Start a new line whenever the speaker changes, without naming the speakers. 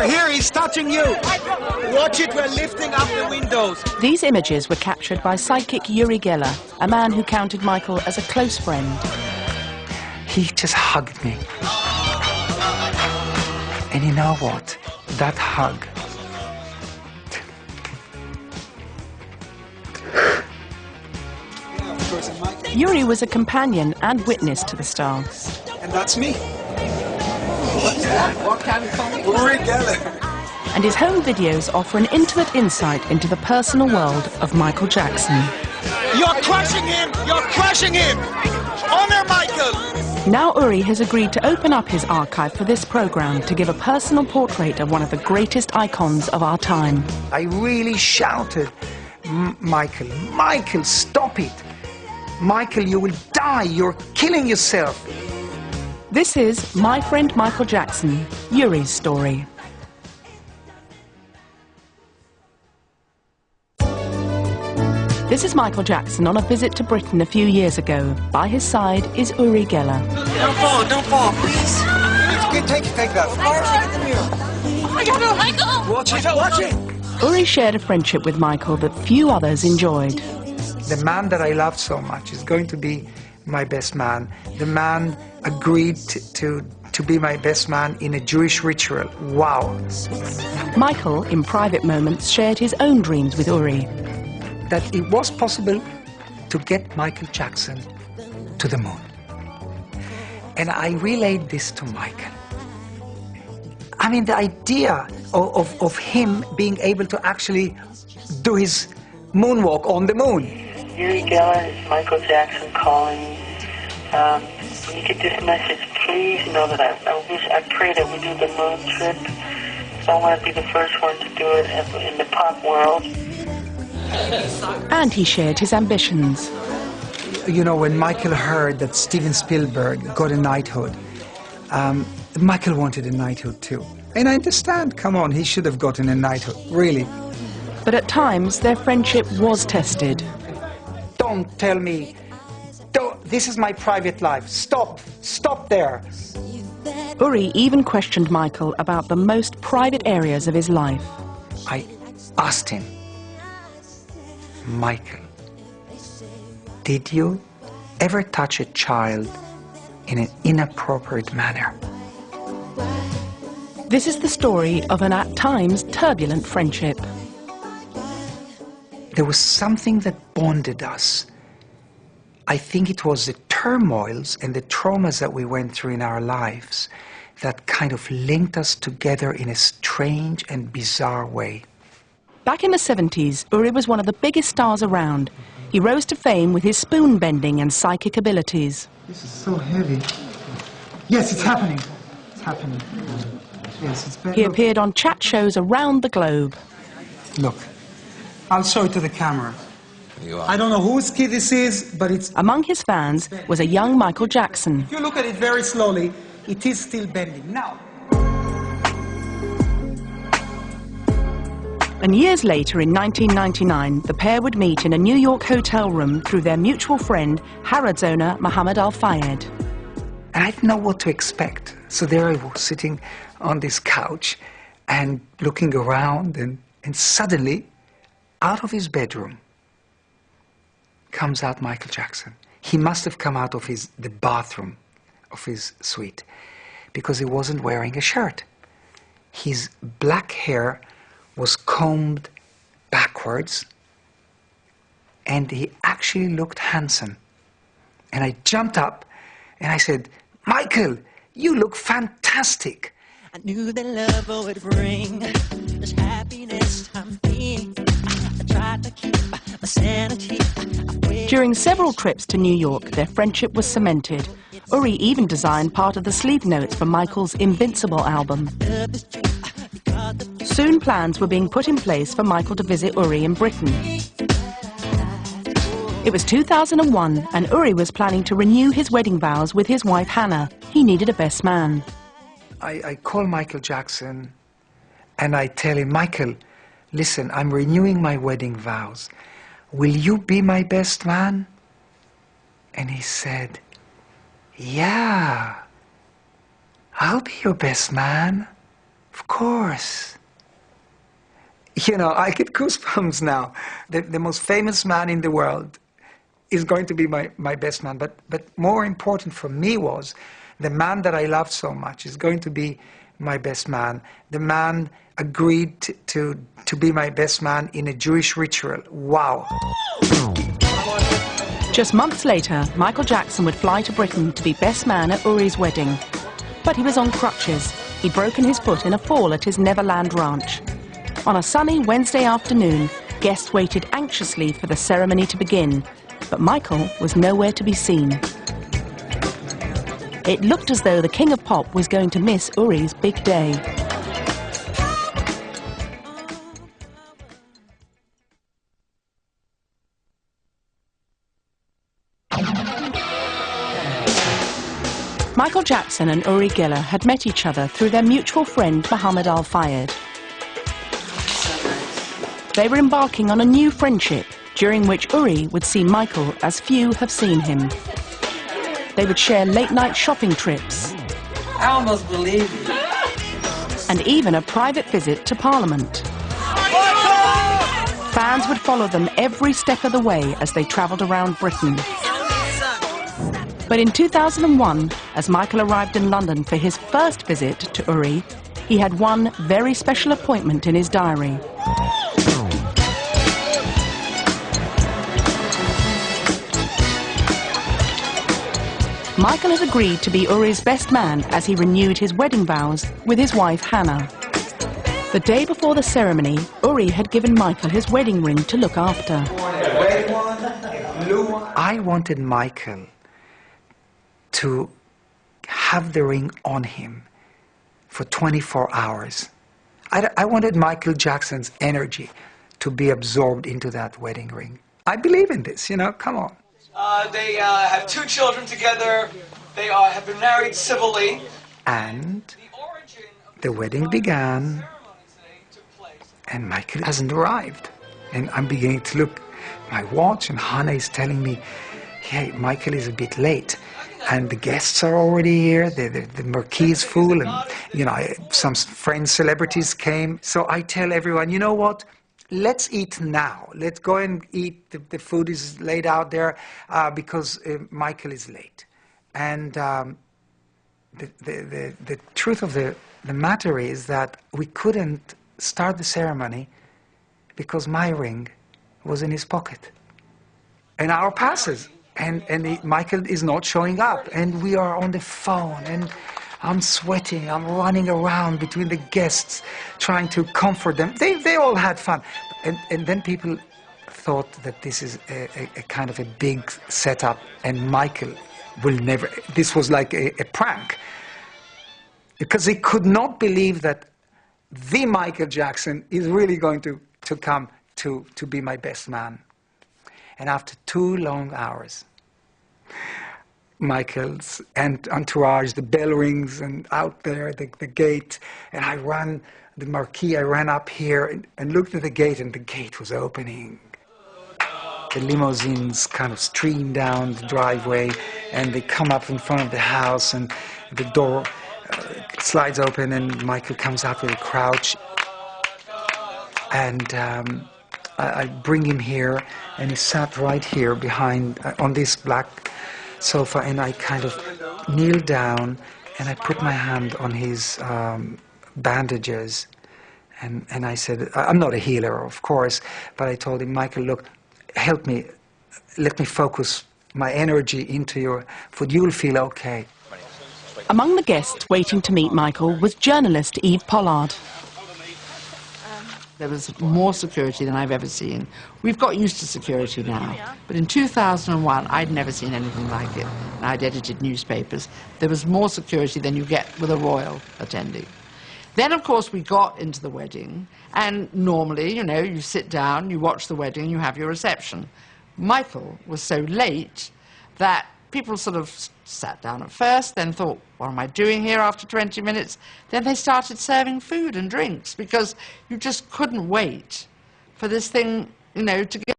Here, he's touching you. Watch it, we're lifting up the windows.
These images were captured by sidekick Uri Geller, a man who counted Michael as a close friend.
He just hugged me. And you know what? That hug.
Uri was a companion and witness to the star.
And that's me. What can we call me? Uri Geller.
And his home videos offer an intimate insight into the personal world of Michael Jackson.
You're crushing him! You're crushing him! Honor Michael!
Now Uri has agreed to open up his archive for this program to give a personal portrait of one of the greatest icons of our time.
I really shouted, Michael, Michael, stop it! Michael, you will die, you're killing yourself.
This is My Friend Michael Jackson, Uri's story. This is Michael Jackson on a visit to Britain a few years ago. By his side is Uri Geller.
Don't fall, please. Take that.
Michael!
Watch it.
Uri shared a friendship with Michael that few others enjoyed.
The man that I love so much is going to be my best man. The man agreed to be my best man in a Jewish ritual. Wow.
Michael, in private moments, shared his own dreams with Uri.
That it was possible to get Michael Jackson to the moon. And I relayed this to Michael. I mean, the idea of him being able to actually do his moonwalk on the moon.
Uri Geller is Michael Jackson calling. When you get this message, please know that I pray that we do the moon trip. So I want to be the first one to do it in the pop world.
And he shared his ambitions.
You know, when Michael heard that Steven Spielberg got a knighthood, Michael wanted a knighthood too. And I understand, come on, he should have gotten a knighthood, really.
But at times, their friendship was tested.
Don't tell me, this is my private life, stop there.
Uri even questioned Michael about the most private areas of his life.
I asked him, Michael, did you ever touch a child in an inappropriate manner?
This is the story of an at times turbulent friendship.
There was something that bonded us. I think it was the turmoils and the traumas that we went through in our lives that kind of linked us together in a strange and bizarre way.
Back in the 70s, Uri was one of the biggest stars around. He rose to fame with his spoon bending and psychic abilities.
This is so heavy. Yes, it's happening. It's happening. Yes, it's better.
He appeared on chat shows around the globe.
Look, I'll show it to the camera. I don't know whose kid this is, but it's...
Among his fans was a young Michael Jackson.
If you look at it very slowly, it is still bending. Now.
And years later, in 1999, the pair would meet in a New York hotel room through their mutual friend, Harrods owner Mohammed Al-Fayed.
And I didn't know what to expect. So there I was sitting on this couch and looking around, and suddenly, out of his bedroom, comes out Michael Jackson. He must have come out of the bathroom of his suite because he wasn't wearing a shirt. His black hair was combed backwards, and he actually looked handsome. And I jumped up and I said, Michael, you look fantastic.
I knew that love would bring this happiness I'm being. I tried to keep my sanity.
During several trips to New York, their friendship was cemented. Uri even designed part of the sleeve notes for Michael's Invincible album. Soon plans were being put in place for Michael to visit Uri in Britain. It was 2001, and Uri was planning to renew his wedding vows with his wife Hannah. He needed a best man.
I call Michael Jackson and I tell him, Michael, listen, I'm renewing my wedding vows. Will you be my best man? And he said, yeah, I'll be your best man Of course. You know, I get goosebumps now. The most famous man in the world is going to be my best man. But more important for me was the man that I loved so much is going to be my best man. The man agreed to be my best man in a Jewish ritual. Wow.
Just months later, Michael Jackson would fly to Britain to be best man at Uri's wedding. But he was on crutches. He'd broken his foot in a fall at his Neverland ranch. On a sunny Wednesday afternoon, guests waited anxiously for the ceremony to begin, but Michael was nowhere to be seen. It looked as though the King of Pop was going to miss Uri's big day. Michael Jackson and Uri Geller had met each other through their mutual friend Muhammad Al-Fayed. They were embarking on a new friendship, during which Uri would see Michael as few have seen him. They would share late-night shopping trips.
I almost believe you.
And even a private visit to Parliament. Fans would follow them every step of the way as they travelled around Britain. But in 2001, as Michael arrived in London for his first visit to Uri, he had one very special appointment in his diary. Michael had agreed to be Uri's best man as he renewed his wedding vows with his wife Hannah. The day before the ceremony, Uri had given Michael his wedding ring to look after.
I wanted Michael to have the ring on him for 24 hours. I wanted Michael Jackson's energy to be absorbed into that wedding ring. I believe in this, you know, come on.
They have 2 children together. They have been married civilly.
And the wedding began, and Michael hasn't arrived. And I'm beginning to look at my watch, and Hannah is telling me, hey, Michael is a bit late. And the guests are already here, the marquee is full, and, you know, some friends, celebrities came. So I tell everyone, you know what? Let's eat now. Let's go and eat. The food is laid out there because Michael is late. And the truth of the matter is that we couldn't start the ceremony because my ring was in his pocket. An hour passes, and Michael is not showing up. And we are on the phone, and I'm sweating, I'm running around between the guests, trying to comfort them. They all had fun. And then people thought that this is a kind of a big setup, and Michael will never, this was like a prank. Because they could not believe that the Michael Jackson is really going to come to be my best man. And after 2 long hours, Michael's entourage, the bell rings, and out there, the gate, and I ran, the marquee, I ran up here and looked at the gate, and the gate was opening. The limousines kind of stream down the driveway, and they come up in front of the house, and the door slides open, and Michael comes out with a crouch. And I bring him here, and he sat right here behind, on this black sofa, and I kind of kneeled down, and I put my hand on his bandages, and I said, I'm not a healer, of course, but I told him, Michael, look, help me, let me focus my energy into your foot, you'll feel okay.
Among the guests waiting to meet Michael was journalist Eve Pollard.
There was more security than I've ever seen. We've got used to security now, but in 2001, I'd never seen anything like it. And I'd edited newspapers. There was more security than you get with a royal attending. Then, of course, we got into the wedding, and normally, you know, you sit down, you watch the wedding, you have your reception. Michael was so late that people sort of sat down at first, then thought, what am I doing here after 20 minutes? Then they started serving food and drinks because you just couldn't wait for this thing, you know, to get